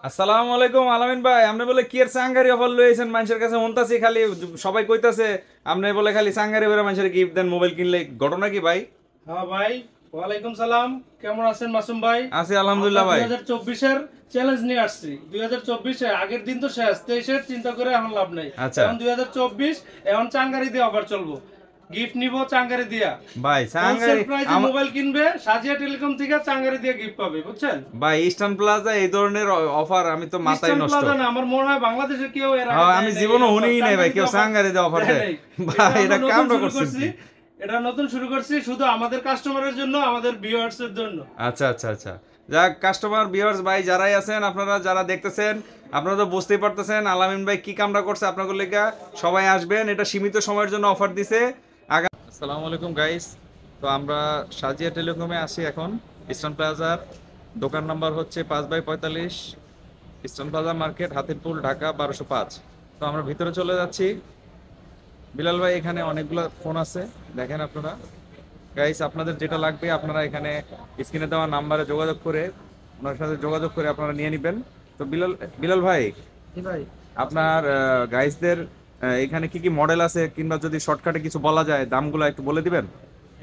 আসসালামু আলাইকুম আলামিন ভাই, আপনি বলে কি এর সাঙ্গারি অফার লইছেন মানুষের কাছে শুনতাছি, খালি সবাই কইতাছে আপনি বলে খালি সাঙ্গারি বেরা মানুষের গিফট দেন মোবাইল কিনলে, ঘটনা কি ভাই? হ্যাঁ ভাই, ওয়ালাইকুম সালাম। কেমন আছেন মাসুম ভাই? আছি আলহামদুলিল্লাহ ভাই। 2024 এর চ্যালেঞ্জ নিয়ে আসছি। 2024 এ আগের দিন তো শেষ, 23 এর চিন্তা করে এখন লাভ নাই। এখন 2024 এখন চাঙ্গারি দিয়ে অফার চলবো, গিফট নিব চাঙ্গারি দিয়া ভাই। চাঙ্গারি মোবাইল কিনবে সাজিয়া টেলিকম থেকে চাঙ্গারি দিয়ে গিফট পাবে, বুঝছেন ভাই? ইস্টার্ন প্লাজা এই ধরনের অফার আমি তো মাথায় নষ্ট। আমার মনে হয় বাংলাদেশে কেউ এর আগে আমি জীবনে শুনিই নাই ভাই কেউ চাঙ্গারি দিয়ে অফার দেয়। ভাই এটা কামটা করছি, এটা নতুন শুরু করছি শুধু আমাদের কাস্টমারের জন্য, আমাদের ভিউয়ার্স এর জন্য। আচ্ছা আচ্ছা আচ্ছা, যাক কাস্টমার ভিউয়ার্স ভাই যারাই আছেন, আপনারা যারা দেখতেছেন, আপনারা তো বুঝতেই পারতেছেন আলামিন ভাই কি কামটা করছে আপনাদের লেগা। সবাই আসবেন, এটা সীমিত সময়ের জন্য অফার দিছে। আসসালামু আলাইকুম গাইস, তো আমরা সাজিয়া টেলিকমে আসি এখন। ইস্টার্ন প্লাজার দোকান নাম্বার হচ্ছে 5/45, eastern plaza market, Hatirpool, Dhaka 1205। তো আমরা ভিতরে চলে যাচ্ছি। বিলাল ভাই এখানে অনেকগুলো ফোন আছে, দেখেন আপনারা। গাইস আপনাদের যেটা লাগবে আপনারা এখানে স্ক্রিনে দেওয়া নাম্বারে যোগাযোগ করে ওনার সাথে যোগাযোগ করে আপনারা নিয়ে নেবেন। তো বিলাল ভাই, আপনার গাইসদের এখানে কি কি মডেল আছে, কিংবা যদি শর্টকাটে কিছু বলা যায় দামগুলো একটু বলে দিবেন।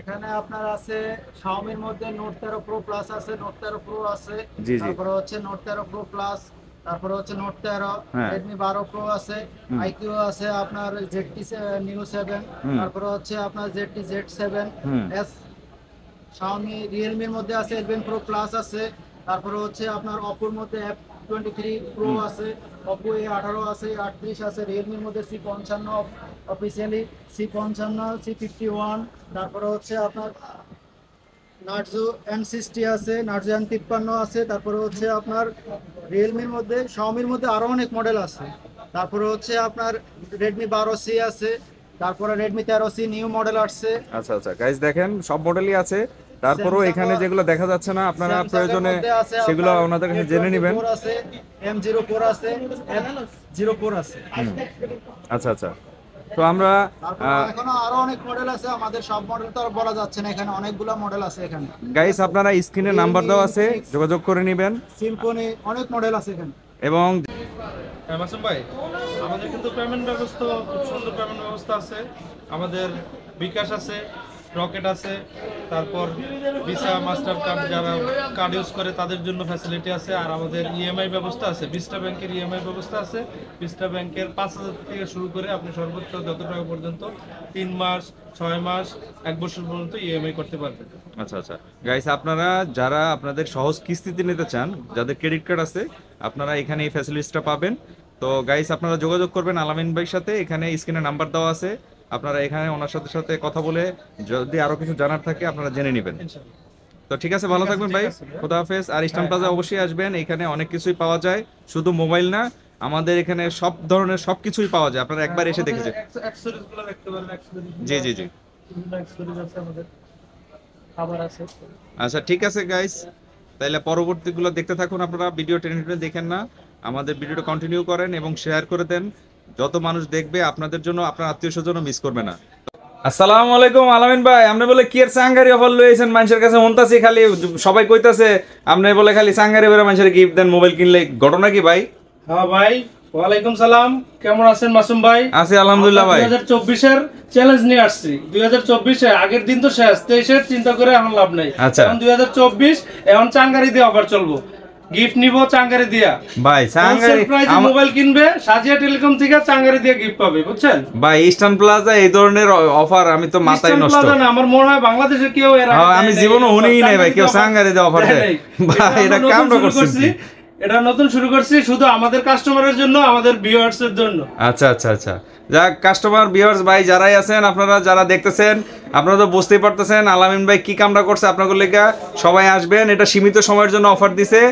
এখানে আপনার আছে Xiaomi এর মধ্যে Note 13 Pro Plus আছে, Note 13 Pro আছে, জি জি, তারপরে হচ্ছে Note 13 Pro Plus, তারপরে হচ্ছে Note 13, Redmi 12 Pro আছে, IQ আছে আপনার ZT Neo 7, তারপরে হচ্ছে আপনার ZT Z7 S, Xiaomi Realme এর মধ্যে আছে 11 Pro Plus আছে, তারপরে হচ্ছে আপনার Oppo এর মধ্যে F23 Pro আছে, Oppo A18 আছে, A38 আছে, Realme এর মধ্যে C55 অফিশিয়ালি, C55, C51, তারপরে হচ্ছে আপনার Narzo N60 আছে, Narzo N53 আছে, তারপরে হচ্ছে আপনার Realme এর মধ্যে, Xiaomi এর মধ্যে আরো অনেক মডেল আছে। তারপরে হচ্ছে আপনার Redmi 12C আছে, তারপরে Redmi 13C নিউ মডেল আসছে। আচ্ছা আচ্ছা গাইস, দেখেন সব মডেলই আছে। তারপরও এখানে যেগুলো দেখা যাচ্ছে না, আপনারা প্রয়োজনে সেগুলো ওনাদের কাছে জেনে নেবেন। M04 আছে, F04 আছে। আচ্ছা আচ্ছা, তো আমরা এখনো আরো অনেক মডেল আছে, আমাদের সব মডেল তো আর বলা যাচ্ছে না, এখানে অনেকগুলো মডেল আছে। এখানে গাইস আপনারা স্ক্রিনে নাম্বার দেওয়া আছে, যোগাযোগ করে নেবেন। সিম্ফনি অনেক মডেল আছে এখানে। এবং মাসুম ভাই, আমাদের কিন্তু পেমেন্ট ব্যবস্থা খুব সুন্দর পেমেন্ট ব্যবস্থা আছে। আমাদের বিকাশ আছে, রকেট আছে, তারপর ভিসা মাস্টার কার্ড যারা কার্ড ইউজ করে তাদের জন্য ফ্যাসিলিটি আছে। আর আমাদের ইএমআই ব্যবস্থা আছে, বিস্টা ব্যাংকের ইএমআই ব্যবস্থা আছে। বিস্টা ব্যাংকের 5,000 থেকে শুরু করে আপনি সর্বোচ্চ যত টাকা পর্যন্ত 3 মাস, 6 মাস, 1 বছর পর্যন্ত ইএমআই করতে পারবেন। আচ্ছা আচ্ছা গাইস, আপনারা যারা আপনাদের সহজ কিস্তিতে নিতে চান, যাদের ক্রেডিট কার্ড আছে, আপনারা এখানে এই ফ্যাসিলিটিসটা পাবেন। তো গাইস আপনারা যোগাযোগ করবেন আলামিন ভাইয়ের সাথে, এখানে স্ক্রিনে নাম্বার দেওয়া আছে। আপনারা এখানে ওনার সাথে কথা বলে যদি আরো কিছু জানার থাকে আপনারা জেনে নেবেন। তো ঠিক আছে, ভালো থাকবেন ভাই, খোদা হাফেজ। আর ইস্টার্ন প্লাজা অবশ্যই আসবেন, এখানে অনেক কিছুই পাওয়া যায়, শুধু মোবাইল না, আমাদের এখানে সব ধরনের সবকিছুই পাওয়া যায়। আপনারা একবার এসে দেখে যান। অ্যাকসেসরিজগুলো দেখতে পারেন, জি জি জি, অ্যাকসেসরিজ আছে আমাদের, খাবার আছে। আচ্ছা ঠিক আছে গাইস, তাহলে পরবর্তীগুলো দেখতে থাকুন। আপনারা ভিডিও টেনে দেখেন না, আমাদের ভিডিওটা কন্টিনিউ করেন এবং শেয়ার করে দেন। যত মানুষ দেখবে আপনাদের জন্য, আপনার আত্মীয়স্বজনও মিস করবে না। আসসালামু আলাইকুম আলামিন ভাই, আপনি বলে কি এর সাঙ্গারি অফার লইছেন মানুষের কাছে শুনতাছি, খালি সবাই কইতাছে আপনি বলে খালি সাঙ্গারি বেরা মানুষের গিফট দেন মোবাইল কিনলে, ঘটনা কি ভাই? হ্যাঁ ভাই, ওয়ালাইকুম সালাম। কেমন আছেন মাসুম ভাই? আছি আলহামদুলিল্লাহ ভাই। 2024 এর চ্যালেঞ্জ নিয়ে আসছি। 2024 এ আগের দিন তো শেষ, 23 এর চিন্তা করে এখন লাভ নাই। এখন 2024 এখন চাঙ্গারি দিয়ে অফার চলবো, গিফট নিব চাঙ্গারি দিয়া। ভাই চাঙ্গারি মোবাইল কিনবে সাজিয়া টেলিকম থেকে চাঙ্গারি দিয়ে গিফট পাবে, বুঝছেন? ভাই ইস্টার্ন প্লাজা এই ধরনের অফার আমি তো মাথায় নষ্ট। আমার মনে হয় বাংলাদেশে কেউ এর আগে আমি জীবনে শুনিই নাই ভাই কেউ চাঙ্গারি দিয়ে অফার দেয়। ভাই এটা কামটা করছি, এটা নতুন শুরু করছি শুধু আমাদের কাস্টমারের জন্য, আমাদের ভিউয়ার্স এর জন্য। আচ্ছা আচ্ছা আচ্ছা, যাক কাস্টমার ভিউয়ার্স ভাই যারাই আছেন, আপনারা যারা দেখতেছেন, আপনারা তো বুঝতেই পারতেছেন আলামিন ভাই কি কামটা করছে আপনাদের লেগা। সবাই আসবেন, এটা সীমিত সময়ের জন্য অফার দিছে।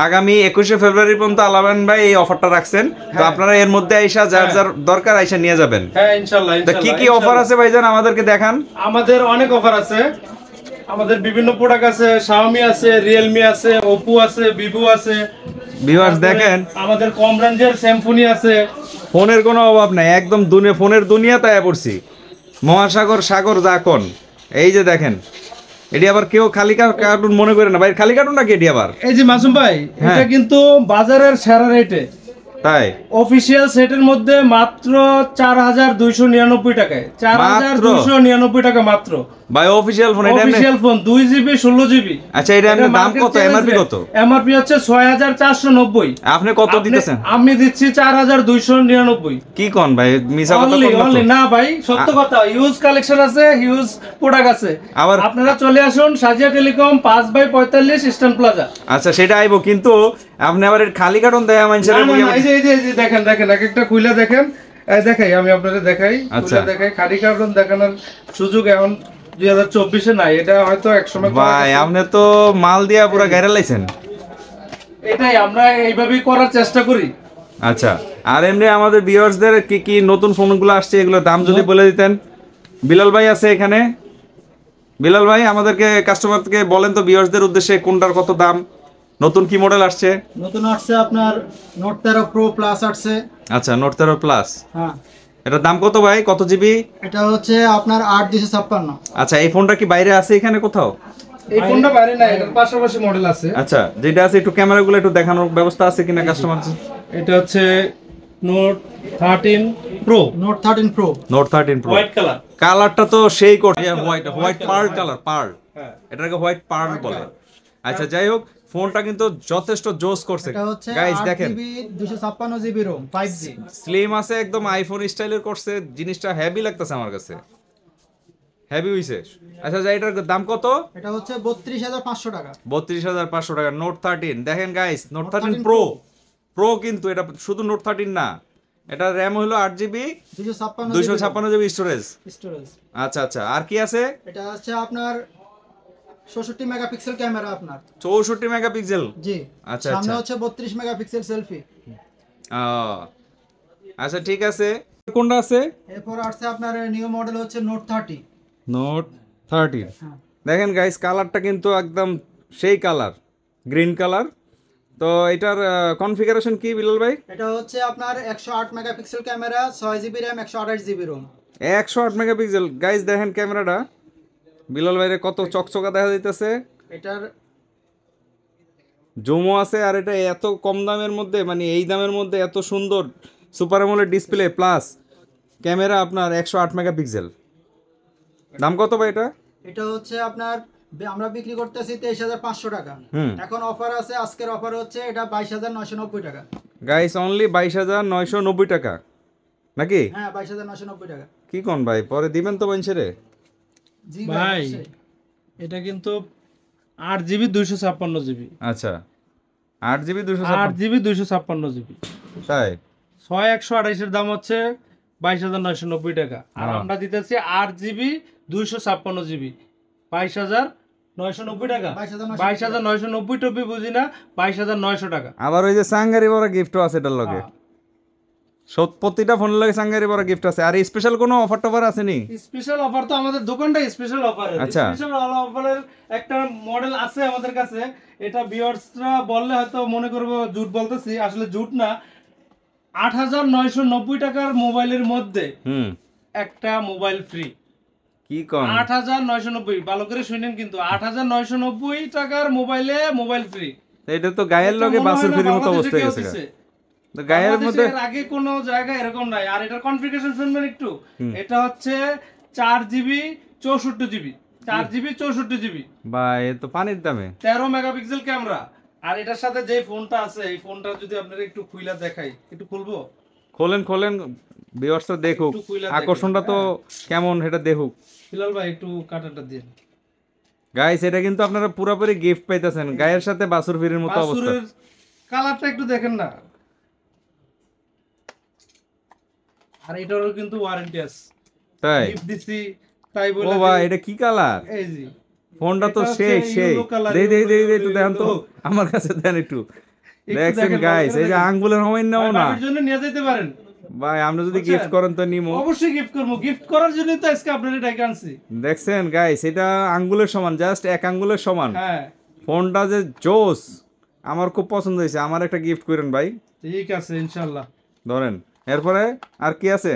আগামী 21শে ফেব্রুয়ারি পর্যন্ত আলামিন ভাই এই অফারটা রাখছেন। তো আপনারা এর মধ্যে আইসা যার যার দরকার আইসা নিয়ে যাবেন। হ্যাঁ ইনশাআল্লাহ। কি কি অফার আছে ভাইজান আমাদেরকে দেখান। আমাদের অনেক অফার আছে, আমাদের বিভিন্ন প্রোডাক্ট আছে, Xiaomi আছে, Realme আছে, Oppo আছে, Vivo আছে। ভিউয়ার্স দেখেন আমাদের কম রেঞ্জের Symphony আছে। ফোনের কোনো অভাব নাই, একদম ফোনের দুনিয়াতে আয়া পড়ছি। মহাসাগর সাগর জাকন, এই যে দেখেন এটি আবার কেউ খালি কার্টুন মনে করে না ভাই, খালি কার্টুন নাকি এটি আবার? এই যে মাসুম ভাই, এটা কিন্তু বাজারের সেরা রেটে, তাই অফিশিয়াল সেটের মধ্যে মাত্র 4299 টাকায়, 4299 টাকা মাত্র ভাই। অফিশিয়াল ফোন, এটা অফিশিয়াল ফোন 2GB 16GB। আচ্ছা, এটা এর দাম কত? এমআরপি কত? এমআরপি হচ্ছে 6490। আপনি কত দিতেছেন? আমি দিচ্ছি 4299। কি কোন ভাই, মিছা কথা বলছেন তো? না ভাই, সত্য কথা। হিউজ কালেকশন আছে, হিউজ প্রোডাক্ট আছে। আবার আপনারা চলে আসুন সাজিয়া টেলিকম 5/45 ইস্টার্ন প্লাজা। আচ্ছা, সেটা আইবো, কিন্তু আপনি আবার খালি কার্টন দেয়া মানুষের এই যে দেখেন এক একটা খুলে দেখেন, দেখাই আমি আপনাদের দেখাই, খুলে দেখাই। খালি কার্টন দেখানোর সুযোগ এখন 2024-এ নাই, এটা হয়তো একসময় ভাই আপনি তো মাল দিয়া পুরো গাইরা লাইছেন। এটাই আমরা এইভাবেই করার চেষ্টা করি। আচ্ছা, আর এমনি আমাদের ভিউয়ার্সদের কি কি নতুন ফোনগুলো আসছে এগুলোর দাম যদি বলে দিতেন। বিলাল ভাই আছে এখানে, বিলাল ভাই আমাদেরকে কাস্টমারকে বলেন তো ভিউয়ার্সদের উদ্দেশ্যে কোনটার কত দাম, নতুন কি মডেল আসছে? নতুন আসছে আপনার নোট 13 প্রো প্লাস আসছে। আচ্ছা, নোট 13 প্লাস, হ্যাঁ। এটার দাম কত ভাই, কত জিবি? এটা হচ্ছে আপনার 8256। আচ্ছা, এই ফোনটা কি বাইরে আছে এখানে কোথাও? এই ফোনটা বাইরে না, এটার পাশাপাশি মডেল আছে। আচ্ছা, যেটা আছে একটু ক্যামেরাগুলো একটু দেখানোর ব্যবস্থা আছে কিনা কাস্টমার? এটা হচ্ছে note 13 pro. Note 13 pro, note 13 pro, white colour. কালারটা তো সেই করছে, হোয়াইট পার্ল কালার, পার্ল, এটাকে হোয়াইট পার্ল বলে। আচ্ছা, যাই হোক, ফোনটা কিন্তু যথেষ্ট জোস করছে এটা হচ্ছে গাইস, দেখেন 8GB 256GB ROM 5G slim আছে, একদম আইফোন স্টাইলের করছে, জিনিসটা হেভি লাগতেছে আমার কাছে, হেভি হইছে। আচ্ছা, যাই এটার দাম কত? এটা হচ্ছে 32500 টাকা। 32500 টাকা নোট 13। দেখেন গাইস, নোট 13 প্রো, প্রো কিন্তু এটা শুধু নোট 13 না, এটা র‍্যাম হলো 8GB 256GB স্টোরেজ। আচ্ছা আচ্ছা, আর কি আছে? এটা হচ্ছে আপনার 64 মেগাপিক্সেল ক্যামেরা আপনার। 64 মেগাপিক্সেল? জি। আচ্ছা সামনে আচ্ছা, হচ্ছে 32 মেগাপিক্সেল সেলফি। আচ্ছা ঠিক আছে। কোনটা আছে? এরপর আসছে আপনার নিউ মডেল হচ্ছে নোট 30। নোট 30। হ্যাঁ। দেখেন গাইস, কালারটা কিন্তু একদম সেই কালার, গ্রিন কালার। তো এটার কনফিগারেশন কি বিলাল ভাই? এটা হচ্ছে আপনার 108 megapixel camera, 6GB RAM 128GB ROM। 108 megapixel guys, দেখেন ক্যামেরাটা বিলাল ভাইরে কত চকচকা দেখা যাইতেছে। এটার জুমও আছে, আর এটা এত কম দামের মধ্যে, মানে এই দামের মধ্যে এত সুন্দর super AMOLED display plus camera আপনার 108 মেগাপিক্সেল। দাম কত ভাই এটা? এটা হচ্ছে আপনার আমরা বিক্রি করতেছি 23500 টাকা। এখন অফার আছে, আজকের অফার হচ্ছে এটা 22990 টাকা। গাইস অনলি 22990 টাকা নাকি? হ্যাঁ, 22990 টাকা। কি কোন ভাই, পরে দিবেন তো বঞ্চেরে? জি ভাই, এটা কিন্তু 8GB 256GB। আচ্ছা, 8GB 256GB। তাই 6128 এর দাম হচ্ছে 22990 টাকা, আর আমরা দিতেছি 8GB 256GB 22990 টাকা। 22990 টপি বুঝি না, 22900 টাকা। আবার ওই যে সাঙ্গারি বড় গিফটও আছে এটার লগে, প্রতিটা ফোনের লগে সাঙ্গারি বড় গিফট আছে। আর স্পেশাল কোনো অফার টফার আছে নি? স্পেশাল অফার তো আমাদের দোকানটা স্পেশাল অফার। আচ্ছা, স্পেশাল অফারের একটা মডেল আছে আমাদের কাছে, এটা ভিউয়ার্সরা বললে হয়তো মনে করবো জুট বলতেছি, আসলে জুট না। 8990 টাকার মোবাইলের মধ্যে একটা মোবাইল ফ্রি। কি কোন? 8990, ভালো করে শুনেন কিন্তু, 8990 টাকার মোবাইলে মোবাইল ফ্রি। এটা তো গায়ের লগে বাসের ফ্রির মতো অবস্থা হয়ে গেছে। তো গায়ের মধ্যে আগে কোনো জায়গায় এরকম নাই। আর এটার কনফিগারেশন শুনবেন একটু, এটা হচ্ছে 4GB 64GB, 4GB 64GB ভাই, এ তো পানির দামে। 13 মেগাপিক্সেল ক্যামেরা। আর এটার সাথে যে ফোনটা আছে, এই ফোনটা যদি আপনারা একটু খুইলা দেখাই, একটু খুলবো? খোলেন খোলেন, ভিউয়ার্সরা দেখুক আকর্ষণটা তো কেমন, এটা দেখুক। বিলাল ভাই একটু কাটাটা দিন গাইস, এটা কিন্তু আপনারা পুরোপুরি গিফট পাইতেছেন, গায়ের সাথে বাসুর ফিরির মতো অবস্থা। কালারটা একটু দেখেন না। আর এটারও কিন্তু ওয়ারেন্টি আছে। তাই গিফট দিছি তাই বলে। ও ভাই, এটা কি কালার? এই জি, ফোনটা তো সেই দেই একটু দেন তো, আমার কাছে দেন একটু। দেখছেন গাইস, এই যে আঙ্গুলের হইন নাও না, এর জন্য নিয়ে যেতে পারেন ভাই। আপনি যদি গিফট করেন তো নিমো, অবশ্যই গিফট করব। গিফট করার জন্য তো আজকে আপনাদের ডেকে আনছি। দেখছেন গাইস, এটা আঙ্গুলের সমান, জাস্ট এক আঙ্গুলের সমান। হ্যাঁ, ফোনটা যে জোস, আমার খুব পছন্দ হয়েছে। আমার একটা গিফট করেন ভাই। ঠিক আছে, ইনশাআল্লাহ। ধরেন, এরপরে আর কি আছে?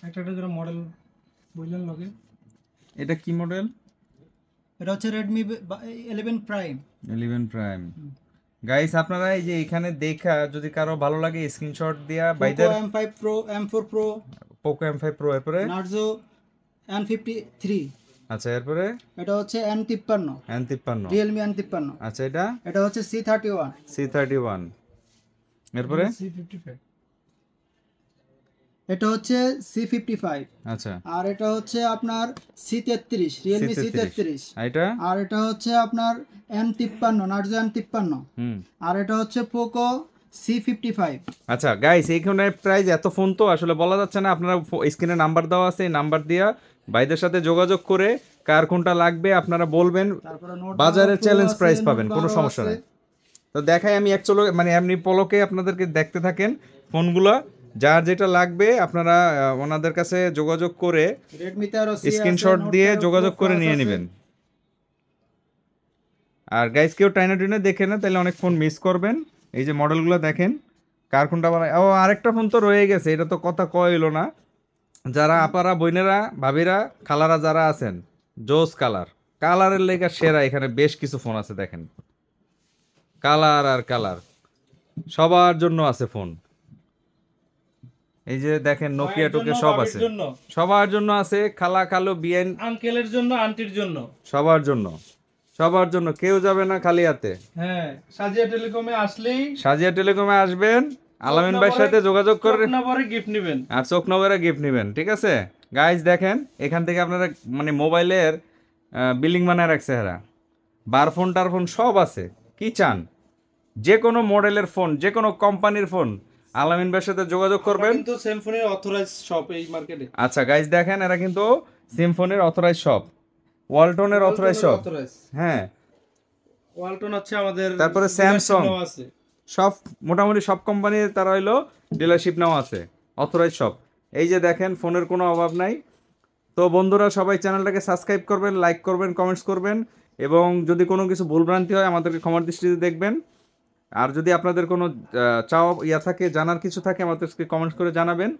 একটা করে মডেল বললেন লগে। এটা কি মডেল? এটা হচ্ছে Redmi 11 Prime। 11 প্রাইম। গাইস আপনারা এই যে এখানে দেখা যদি কারো ভালো লাগে স্ক্রিনশট দিয়া বাইদের Poco M5 Pro, M4 Pro, Poco M5 Pro এরপরে Narzo N53। আচ্ছা এরপরে এটা হচ্ছে N53, N53। Realme N53। আচ্ছা এটা এটা হচ্ছে C31। C31 এরপরে C55। এটা হচ্ছে C55। আচ্ছা আর এটা হচ্ছে আপনার C33, Realme C33। এটা আর এটা হচ্ছে আপনার N53, Narzo N53। আর এটা হচ্ছে Poco C55। আচ্ছা গাইস এইখানে প্রাইস এত ফোন তো আসলে বলা যাচ্ছে না, আপনারা স্ক্রিনে নাম্বার দেওয়া আছে, এই নাম্বার দিয়া ভাইদের সাথে যোগাযোগ করে কার কোনটা লাগবে আপনারা বলবেন, তারপরে নোট বাজারের চ্যালেঞ্জ প্রাইস Note পাবেন, কোনো 12 সমস্যা আছে। নেই। তো দেখাই আমি অ্যাকচুয়ালি মানে এমনি পলকে আপনাদেরকে দেখতে থাকেন ফোনগুলো, যার যেটা লাগবে আপনারা ওনাদের কাছে যোগাযোগ করে Redmi 13C আছে, স্ক্রিনশট Note দিয়ে 13 যোগাযোগ Pro করে Plus নিয়ে আছে। নেবেন। আর গাইস কেউ টাইনা টুইনা দেখে না তাহলে অনেক ফোন মিস করবেন। এই যে মডেলগুলো দেখেন কার কোনটা ভালো। ও আরেকটা ফোন তো রয়ে গেছে, এটা তো কথা কইলো না। যারা আপারা বোনেরা ভাবিরা খালারা যারা আছেন, জোস কালারের লেগা সেরা এখানে বেশ কিছু ফোন আছে দেখেন, কালার আর কালার সবার জন্য আছে ফোন। এই যে দেখেন নোকিয়া টোকে সব আছে, সবার জন্য আছে, খালা খালু বিয়েন আঙ্কেলের জন্য, আন্টির জন্য, সবার জন্য কেউ যাবে না খালি হাতে। হ্যাঁ সাজিয়া টেলিকমে আসলেই সাজিয়া টেলিকমে আসবেন, আলামিন ভাইয়ের সাথে যোগাযোগ করে নাম্বারে গিফট নেবেন আর চোখ নগরে গিফট নেবেন, ঠিক আছে গাইজ? দেখেন এখান থেকে আপনারা মানে মোবাইলের বিলিং বানায় রাখছে এরা, বারফোন টারফোন সব আছে, কি চান যে কোনো মডেলের ফোন, যে কোনো কোম্পানির ফোন আলামিন ভাইয়ের সাথে যোগাযোগ করবেন। কিন্তু সিম্ফনির অথরাইজ শপ এই মার্কেটে। আচ্ছা গাইজ দেখেন এরা কিন্তু সিম্ফনির অথরাইজ শপ, ওয়ালটনের অথরাইজ শপ, হ্যাঁ ওয়ালটন আছে আমাদের, তারপরে স্যামসাং আছে, সব মোটামুটি সব কোম্পানির তারা হইলো ডিলারশিপ নেওয়া আছে, অথরাইজ শপ। এই যে দেখেন ফোনের কোনো অভাব নাই। তো বন্ধুরা সবাই চ্যানেলটাকে সাবস্ক্রাইব করবেন, লাইক করবেন, কমেন্টস করবেন, এবং যদি কোনো কিছু ভুলভ্রান্তি হয় আমাদেরকে ক্ষমার দৃষ্টিতে দেখবেন। আর যদি আপনাদের কোনো চাওয়া ইয়া থাকে, জানার কিছু থাকে আমাদেরকে কমেন্টস করে জানাবেন।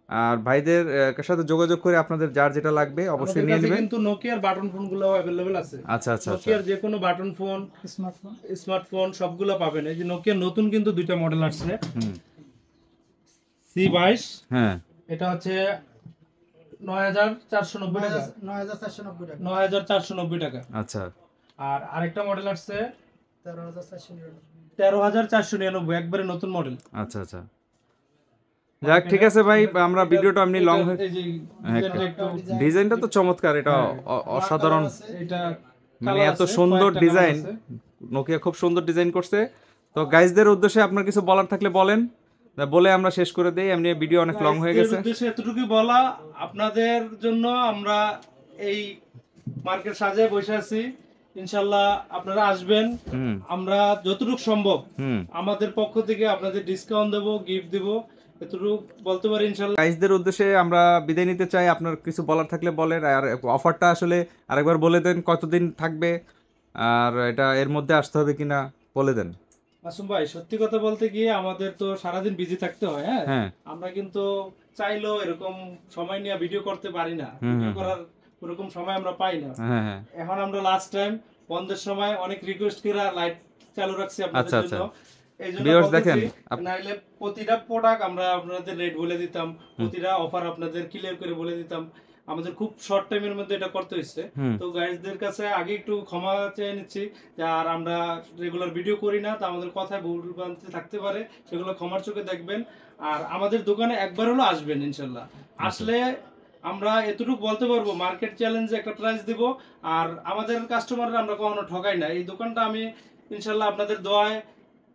আর ভাইদের সাথে যোগাযোগ করে আপনাদের যার যেটা লাগবে অবশ্যই নিয়ে নেবেন। কিন্তু নোকিয়ার বাটন ফোনগুলো अवेलेबल আছে। আচ্ছা আচ্ছা নোকিয়ার যে কোনো বাটন ফোন, স্মার্টফোন সবগুলো পাবেন। এই যে নোকিয়ার নতুন কিন্তু দুইটা মডেল আসছে, C22, হ্যাঁ এটা হচ্ছে 9490 টাকা, 9490 টাকা। আচ্ছা আর আরেকটা মডেল আসছে 13499। 13499, একবারে নতুন মডেল। আচ্ছা আচ্ছা যাক ঠিক আছে ভাই, আমরা ভিডিওটা এমনি লং হয়ে, এই যে ডিজাইনটা তো চমৎকার, এটা অসাধারণ, এটা মানে এত সুন্দর ডিজাইন, নোকিয়া খুব সুন্দর ডিজাইন করছে। তো গাইজদের উদ্দেশ্যে আপনার কিছু বলার থাকলে বলেন, বলে আমরা শেষ করে দেই, এমনি ভিডিও অনেক লং হয়ে গেছে। উদ্দেশ্যে এতটুকু বলা, আপনাদের জন্য আমরা এই মার্কেট সাজায় বসে আছি, ইনশাআল্লাহ আপনারা আসবেন, আমরা যতটুকু সম্ভব আমাদের পক্ষ থেকে আপনাদের ডিসকাউন্ট দেব, গিফট দেব, এতটুকু বলতে পারি ইনশাআল্লাহ। গাইজদের উদ্দেশ্যে আমরা বিদায় নিতে চাই, আপনার কিছু বলার থাকলে বলেন। আর অফারটা আসলে আরেকবার বলে দেন কতদিন থাকবে, আর এটা এর মধ্যে আসতে হবে কিনা বলে দেন। মাসুম ভাই সত্যি কথা বলতে গিয়ে আমাদের তো সারাদিন বিজি থাকতে হয়, হ্যাঁ আমরা কিন্তু চাইলেও এরকম সময় নিয়ে ভিডিও করতে পারি না, ভিডিও করার ওরকম সময় আমরা পাই না। এখন আমরা লাস্ট টাইম বন্ধের সময় অনেক রিকোয়েস্ট করে লাইট চালু রাখছি আপনাদের জন্য। এই জন্য দেখেন নাইলে প্রতিটা প্রোডাক্ট আমরা আপনাদের রেট বলে দিতাম, প্রতিটা অফার আপনাদের ক্লিয়ার করে বলে দিতাম। আমাদের খুব শর্ট টাইমের মধ্যে এটা করতে হচ্ছে। তো গাইজদের কাছে আগে একটু ক্ষমা চেয়ে নিচ্ছি, আর আমরা রেগুলার ভিডিও করি না, তো আমাদের কথায় ভুল ভ্রান্তি থাকতে পারে, সেগুলো ক্ষমার চোখে দেখবেন। আর আমাদের দোকানে একবার হলো আসবেন ইনশাল্লাহ, আসলে আমরা এতটুকু বলতে পারবো মার্কেট চ্যালেঞ্জে একটা প্রাইস দিব। আর আমাদের কাস্টমাররা আমরা কখনো ঠকাই না। এই দোকানটা আমি ইনশাল্লাহ আপনাদের দোয়ায়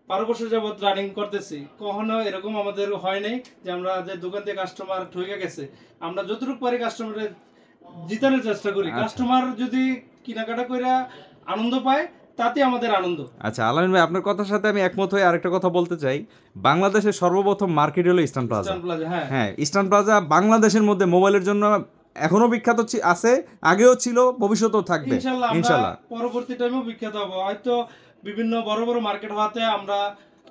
12 বছর যাবত রানিং করতেছি, কখনো এরকম আমাদের হয় নাই যে আমাদের দোকান থেকে কাস্টমার ঠকে গেছে। আমরা যতটুকু পারি কাস্টমারের জিতানোর চেষ্টা করি। কাস্টমার যদি কেনাকাটা করে আনন্দ পায় তাতে আমাদের আনন্দ। আচ্ছা আলামিন ভাই, আপনার কথার সাথে আমি একমত হয়ে আরেকটা কথা বলতে চাই। বাংলাদেশের সর্বপ্রথম মার্কেট হলো ইস্টার্ন প্লাজা। হ্যাঁ ইস্টার্ন প্লাজা বাংলাদেশের মধ্যে মোবাইলের জন্য এখনো বিখ্যাত আছে, আগেও ছিল, ভবিষ্যতেও থাকবে ইনশাআল্লাহ। পরবর্তী টাইমেও বিখ্যাত হবে। হয়তো বিভিন্ন বড় বড় মার্কেট হওয়াতে আমরা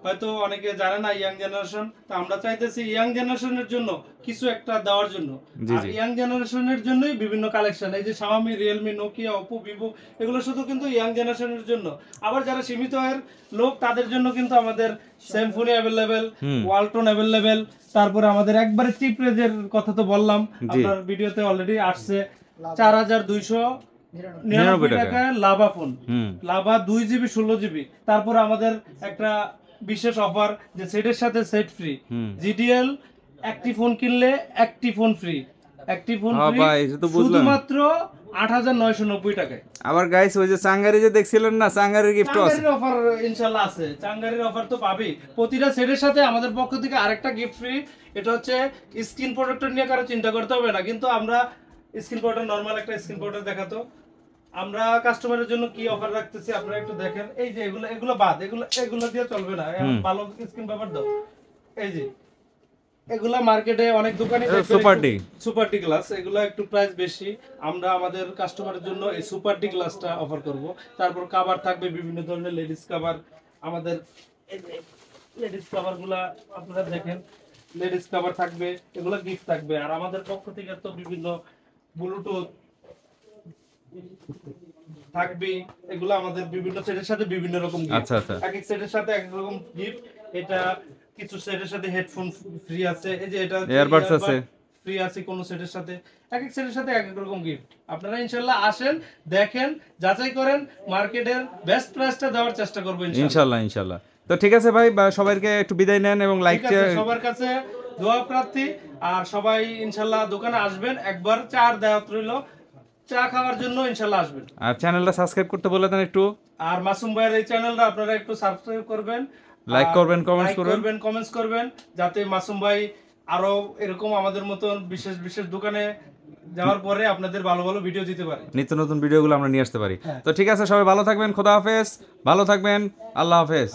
হয়তো অনেকে জানে না ইয়াং জেনারেশন, তো আমরা চাইতেছি ইয়াং জেনারেশনের জন্য কিছু একটা দেওয়ার জন্য। আর ইয়াং জেনারেশনের জন্যই বিভিন্ন কালেকশন, এই যে Xiaomi, Realme, Nokia, Oppo, Vivo, এগুলো শুধু কিন্তু ইয়াং জেনারেশনের জন্য। আবার যারা সীমিত আয়ের লোক তাদের জন্য কিন্তু আমাদের Symphony অ্যাভেলেবেল, ওয়ালটন অ্যাভেলেবেল, তারপরে আমাদের একবারে চিপ রেঞ্জের কথা তো বললাম, আপনার ভিডিওতে অলরেডি আসছে 4299 টাকায় lava phone, lava 2GB 16GB। তারপরে আমাদের একটা বিশেষ অফার যে সেটের সাথে সেট ফ্রি, জিডিএল একটি ফোন কিনলে একটি ফোন ফ্রি, একটি ফোন ফ্রি শুধুমাত্র 8990 টাকায়। আবার গাইস ওই যে চাঙ্গারি যে দেখছিলেন না, চাঙ্গারির গিফটও আছে, চাঙ্গারির অফার ইনশাআল্লাহ আছে, চাঙ্গারির অফার তো পাবি। প্রতিটা সেটের সাথে আমাদের পক্ষ থেকে আরেকটা গিফট ফ্রি। এটা হচ্ছে স্ক্রিন প্রোটেক্টর নিয়ে কারো চিন্তা করতে হবে না, কিন্তু আমরা স্ক্রিন প্রোটেক্টর, নরমাল একটা স্ক্রিন প্রোটেক্টর দেখাতো, আমরা কাস্টমারের জন্য কি অফার রাখতেছি আপনারা একটু দেখেন। এই যে এগুলো বাদ, এগুলো দিয়ে চলবে না, ভালো স্ক্রিন ব্যবহার দাও। এই যে এগুলা মার্কেটে অনেক দোকানে সুপার ডি গ্লাস, এগুলো একটু প্রাইস বেশি, আমরা আমাদের কাস্টমারের জন্য এই সুপার ডি গ্লাসটা অফার করব। তারপর কভার থাকবে বিভিন্ন ধরনের লেডিস কভার, আমাদের এই যে লেডিস কভারগুলা আপনারা দেখেন, লেডিস কভার থাকবে, এগুলো গিফট থাকবে। আর আমাদের পক্ষ থেকে তো বিভিন্ন ব্লুটুথ থাকবে, এগুলো আমাদের বিভিন্ন সেটের সাথে বিভিন্ন রকম গিফট। এক এক সেটের সাথে এক এক রকম গিফট। এটা কিছু সেটের সাথে হেডফোন ফ্রি আছে, এই যে এটা ইয়ারবাডস আছে ফ্রি আছে কোন সেটের সাথে, এক এক সেটের সাথে এক এক রকম গিফট। আপনারা ইনশাআল্লাহ আসেন, দেখেন, যাচাই করেন, মার্কেটের বেস্ট প্রাইসটা দেওয়ার চেষ্টা করব ইনশাআল্লাহ। তো ঠিক আছে ভাই, সবাইকে একটু বিদায় নেন এবং লাইক, সবার কাছে দোয়া প্রার্থী। আর সবাই ইনশাআল্লাহ দোকানে আসবেন, একবার চার দাওয়াত রইল, চা খাওয়ার জন্য ইনশাআল্লাহ আসবেন। আর চ্যানেলটা সাবস্ক্রাইব করতে বলে দেন একটু। আর মাসুম ভাইয়ের এই চ্যানেলটা আপনারা একটু সাবস্ক্রাইব করবেন, লাইক করবেন, কমেন্টস করবেন, যাতে মাসুম ভাই আরো এরকম আমাদের মতন বিশেষ বিশেষ দোকানে যাওয়ার পরে আপনাদের ভালো ভালো ভিডিও দিতে পারে, নিত্য নতুন ভিডিওগুলো আমরা নিয়ে আসতে পারি। তো ঠিক আছে, সবাই ভালো থাকবেন, খোদা হাফেজ, ভালো থাকবেন, আল্লাহ হাফেজ।